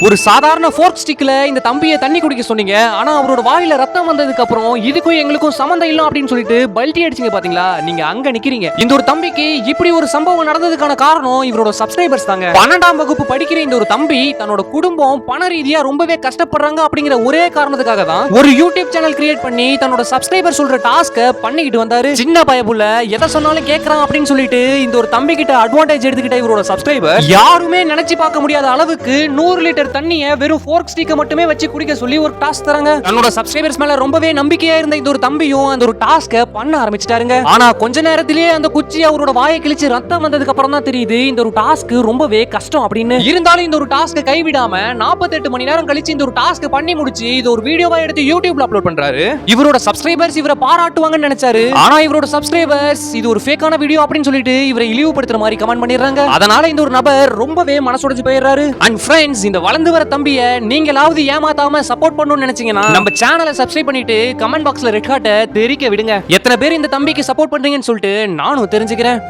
ஒரு சாதாரண ஃபோர்க் ஸ்டிக்ல இந்த தம்பியை தண்ணி குடிக்க சொன்னீங்க. ஆனா அவரோட வாயில ரத்தம் வந்ததுக்கு அப்புறம் இதுக்கும் எங்களுக்கும் சம்மந்தம் இல்ல அப்படின்னு சொல்லிட்டு பல்டி அடிச்சீங்க பாத்தீங்களா? நீங்க அங்க நிக்கிறீங்க. இந்த ஒரு தம்பிக்கு இப்படி ஒரு சம்பவம் நடந்ததுக்கான காரணம் இவரோட சப்ஸ்கிரைபர்ஸ் தாங்க. 12ஆம் வகுப்பு படிக்கிற இந்த ஒரு தம்பி தன்னோட குடும்பம் பண ரீதியா ரொம்பவே கஷ்டப்படுறாங்க அப்படிங்கிற ஒரே காரணத்துக்காக தான் ஒரு யூடியூப் சேனல் கிரியேட் பண்ணி தன்னோட சப்ஸ்கிரைபர் சொல்ற டாஸ்க பண்ணிக்கிட்டு வந்தாரு. சின்ன பயபுள்ள எதை சொன்னாலும் கேட்கறான் அப்படின்னு சொல்லிட்டு இந்த ஒரு தம்பி கிட்ட அட்வான்டேஜ் எடுத்துக்கிட்ட இவரோட சப்ஸ்கிரைபர் யாருமே நினைச்சு பார்க்க முடியாத அளவுக்கு 100 லிட்டர் தண்ணியை வெறும் ஃபோர்க் ஸ்டிக்க மட்டுமே வச்சு குடிக்க சொல்லி ஒரு டாஸ்க் தராங்க. தன்னோட சப்ஸ்கிரைபர்ஸ் மேல ரொம்பவே நம்பிக்கையா இருந்த இந்த ஒரு தம்பியும் அந்த ஒரு டாஸ்க பண்ண ஆரம்பிச்சிட்டாருங்க. ஆனா கொஞ்ச நேரத்திலேயே அந்த குச்சி அவரோட வாயை கிழிச்சு ரத்தம் வந்ததுக்கு அப்புறம் தான் தெரியுது இந்த ஒரு டாஸ்க் ரொம்பவே கஷ்டம் அப்படின்னு. இருந்தாலும் இந்த ஒரு டாஸ்க கைவிடாம 48 மணி நேரம் கழிச்சு இந்த ஒரு டாஸ்க் பண்ணி முடிச்சு இது ஒரு வீடியோவா எடுத்து யூடியூப்ல அப்லோட் பண்றாரு. இவரோட சப்ஸ்கிரைபர்ஸ் இவரை பாராட்டுவாங்கன்னு நினைச்சாரு. ஆனா இவரோட சப்ஸ்கிரைபர்ஸ் இது ஒரு ஃபேக்கான வீடியோ அப்படின்னு சொல்லிட்டு இவரை இழிவுபடுத்துற மாதிரி கமெண்ட் பண்ணிடுறாங்க. அதனால இந்த ஒரு நபர் ரொம்பவே மனசுடைஞ்சு போயிடுறாரு. அண்ட் ஃப்ரெண்ட்ஸ், இந்த வளர்ந்து வர தம்பிய நீங்களாவது ஏமாத்தாம சப்போர்ட் பண்ணணும்னு நினைச்சீங்கன்னா நம்ம சேனலை சப்ஸ்கிரைப் பண்ணிட்டு கமெண்ட் பாக்ஸ்ல ரெட் ஹார்ட்டை தெரிக்க விடுங்க. எத்தனை பேர் இந்த தம்பிக்கு சப்போர்ட் பண்றீங்கன்னு சொல்லிட்டு நானும் தெரிஞ்சுக்கிறேன்.